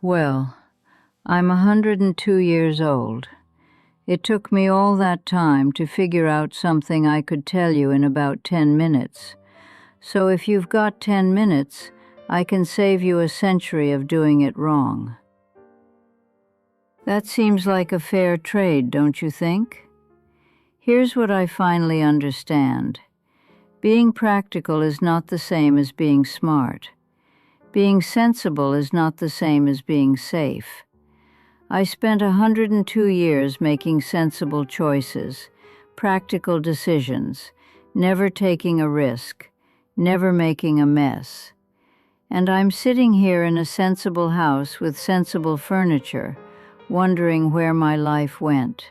Well, I'm 102 years old. It took me all that time to figure out something I could tell you in about 10 minutes. So if you've got 10 minutes, I can save you a century of doing it wrong. That seems like a fair trade, don't you think? Here's what I finally understand. Being practical is not the same as being smart. Being sensible is not the same as being safe. I spent 102 years making sensible choices, practical decisions, never taking a risk, never making a mess. And I'm sitting here in a sensible house with sensible furniture, wondering where my life went.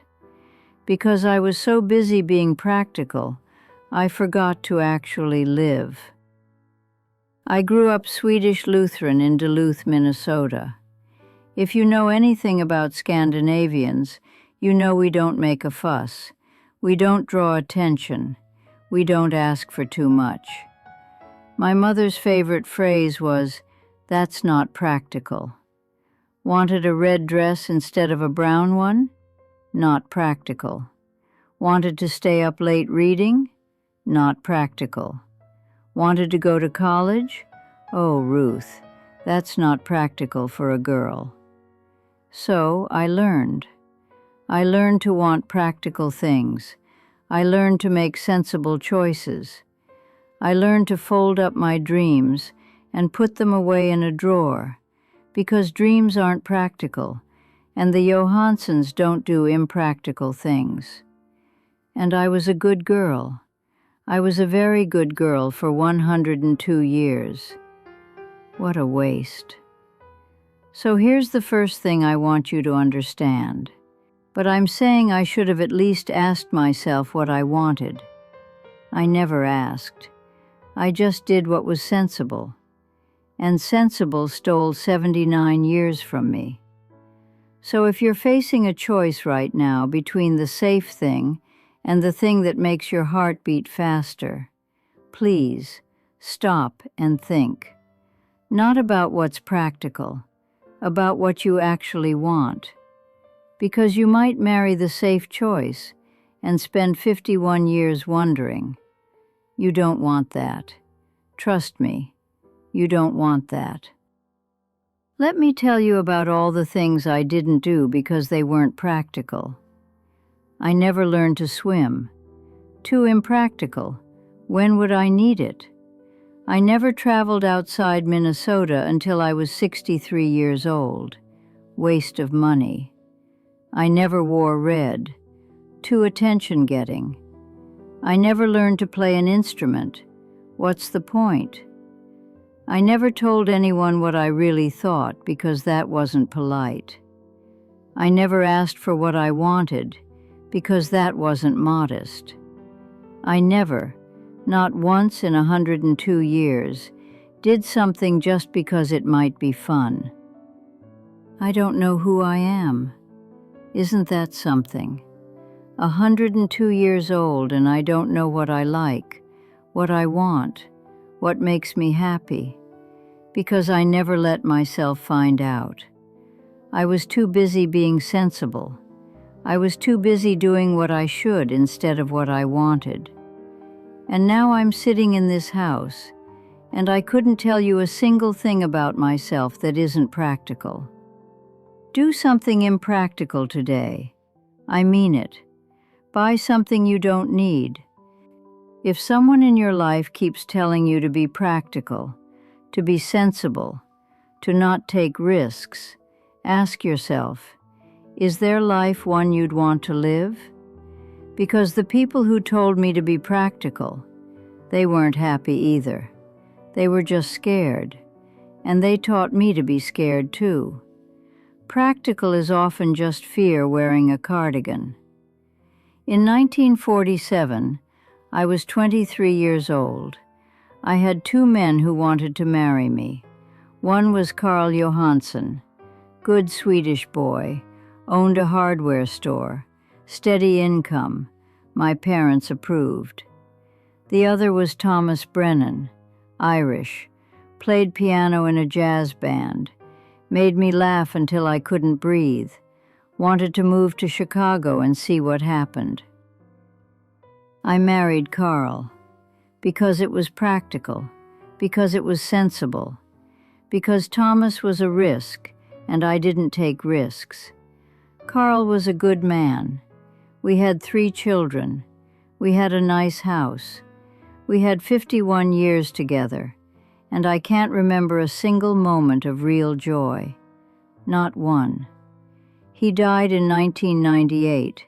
Because I was so busy being practical, I forgot to actually live. I grew up Swedish Lutheran in Duluth, Minnesota. If you know anything about Scandinavians, you know we don't make a fuss. We don't draw attention. We don't ask for too much. My mother's favorite phrase was, "That's not practical." Wanted a red dress instead of a brown one? Not practical. Wanted to stay up late reading? Not practical. Wanted to go to college? Oh, Ruth, that's not practical for a girl. So I learned. I learned to want practical things. I learned to make sensible choices. I learned to fold up my dreams and put them away in a drawer, because dreams aren't practical, and the Johanssons don't do impractical things. And I was a good girl. I was a very good girl for 102 years. What a waste. So here's the first thing I want you to understand. But I'm saying I should have at least asked myself what I wanted. I never asked. I just did what was sensible. And sensible stole 79 years from me. So if you're facing a choice right now between the safe thing and the thing that makes your heart beat faster, please stop and think. Not about what's practical, about what you actually want. Because you might marry the safe choice and spend 51 years wondering. You don't want that. Trust me, you don't want that. Let me tell you about all the things I didn't do because they weren't practical. I never learned to swim. Too impractical. When would I need it? I never traveled outside Minnesota until I was 63 years old. Waste of money. I never wore red. Too attention-getting. I never learned to play an instrument. What's the point? I never told anyone what I really thought because that wasn't polite. I never asked for what I wanted because that wasn't modest. I never, not once in 102 years, did something just because it might be fun. I don't know who I am. Isn't that something? 102 years old and I don't know what I like, what I want, what makes me happy, because I never let myself find out. I was too busy being sensible. I was too busy doing what I should instead of what I wanted. And now I'm sitting in this house, and I couldn't tell you a single thing about myself that isn't practical. Do something impractical today. I mean it. Buy something you don't need. If someone in your life keeps telling you to be practical, to be sensible, to not take risks, ask yourself, is their life one you'd want to live? Because the people who told me to be practical, they weren't happy either. They were just scared, and they taught me to be scared too. Practical is often just fear wearing a cardigan. In 1947, I was 23 years old. I had two men who wanted to marry me. One was Carl Johansson, good Swedish boy, owned a hardware store, steady income, my parents approved. The other was Thomas Brennan, Irish, played piano in a jazz band, made me laugh until I couldn't breathe, wanted to move to Chicago and see what happened. I married Carl because it was practical, because it was sensible, because Thomas was a risk and I didn't take risks. Carl was a good man. We had 3 children. We had a nice house. We had 51 years together, and I can't remember a single moment of real joy. Not one. He died in 1998,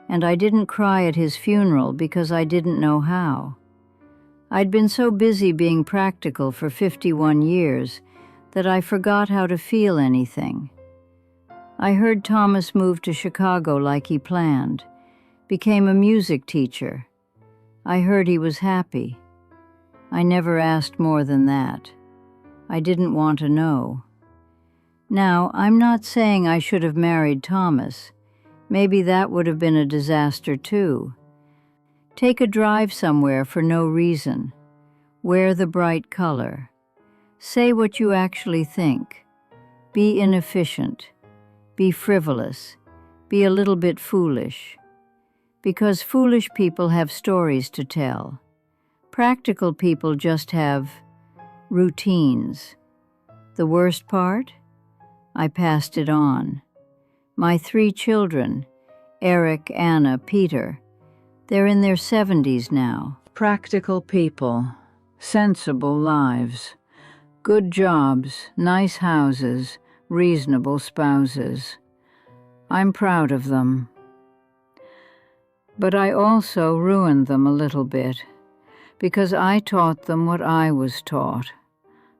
and I didn't cry at his funeral because I didn't know how. I'd been so busy being practical for 51 years that I forgot how to feel anything. I heard Thomas move to Chicago like he planned, became a music teacher. I heard he was happy. I never asked more than that. I didn't want to know. Now, I'm not saying I should have married Thomas. Maybe that would have been a disaster too. Take a drive somewhere for no reason. Wear the bright color. Say what you actually think. Be inefficient. Be frivolous. Be a little bit foolish. Because foolish people have stories to tell. Practical people just have routines. The worst part? I passed it on. My 3 children, Eric, Anna, Peter, they're in their 70s now. Practical people, sensible lives, good jobs, nice houses, reasonable spouses. I'm proud of them. But I also ruined them a little bit, because I taught them what I was taught.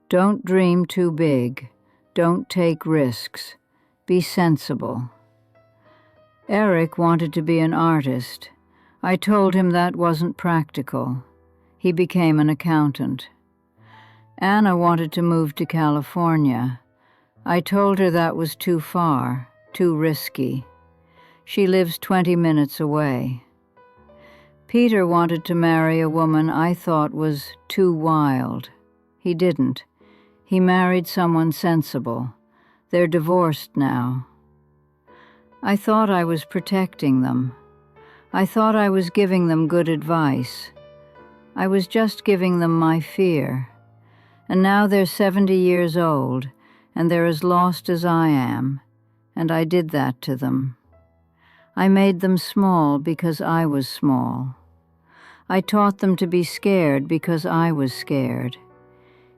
Don't dream too big. Don't take risks. Be sensible. Eric wanted to be an artist. I told him that wasn't practical. He became an accountant. Anna wanted to move to California. I told her that was too far, too risky. She lives 20 minutes away. Peter wanted to marry a woman I thought was too wild. He didn't. He married someone sensible. They're divorced now. I thought I was protecting them. I thought I was giving them good advice. I was just giving them my fear. And now they're 70 years old, and they're as lost as I am, and I did that to them. I made them small because I was small. I taught them to be scared because I was scared.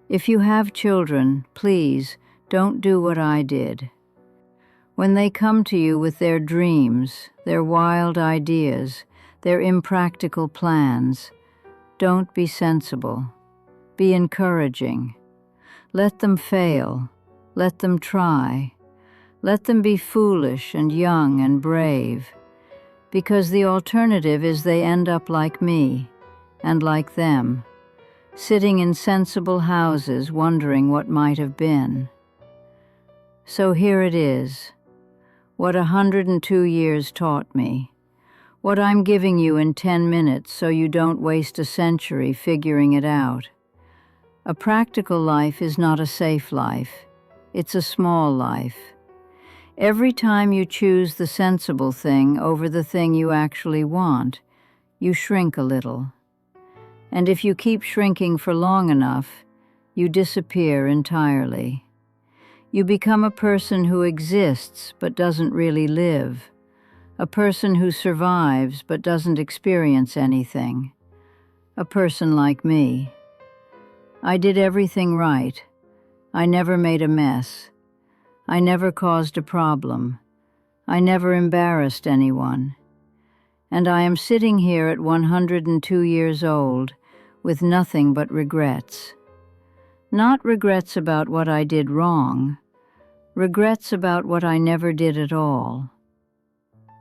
If you have children, please don't do what I did. When they come to you with their dreams, their wild ideas, their impractical plans, don't be sensible. Be encouraging. Let them fail. Let them try. Let them be foolish and young and brave. Because the alternative is they end up like me, and like them, sitting in sensible houses wondering what might have been. So here it is, what 102 years taught me, what I'm giving you in 10 minutes so you don't waste a century figuring it out. A practical life is not a safe life. It's a small life. Every time you choose the sensible thing over the thing you actually want, you shrink a little. And if you keep shrinking for long enough, you disappear entirely. You become a person who exists but doesn't really live, a person who survives but doesn't experience anything, a person like me. I did everything right. I never made a mess. I never caused a problem. I never embarrassed anyone. And I am sitting here at 102 years old with nothing but regrets. Not regrets about what I did wrong, regrets about what I never did at all.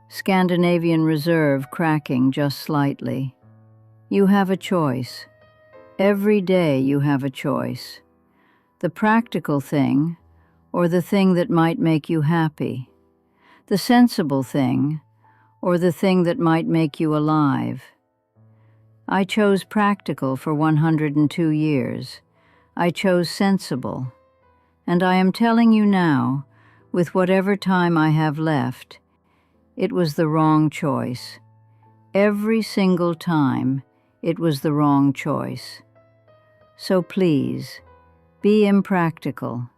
Scandinavian Reserve cracking just slightly. You have a choice. Every day you have a choice. The practical thing, or the thing that might make you happy. The sensible thing, or the thing that might make you alive. I chose practical for 102 years. I chose sensible. And I am telling you now, with whatever time I have left, it was the wrong choice. Every single time, it was the wrong choice. So please, be impractical.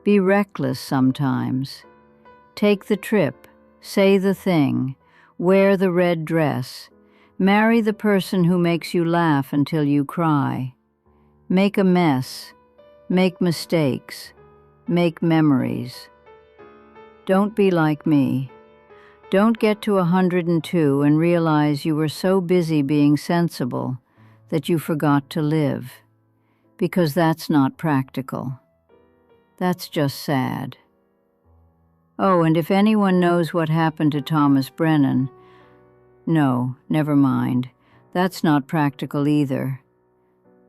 Be reckless sometimes. Take the trip, say the thing, wear the red dress, marry the person who makes you laugh until you cry. Make a mess, make mistakes, make memories. Don't be like me. Don't get to 102 and realize you were so busy being sensible that you forgot to live, because that's not practical. That's just sad. Oh, and if anyone knows what happened to Thomas Brennan, no, never mind. That's not practical either.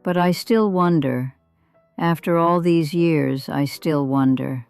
But I still wonder. After all these years, I still wonder.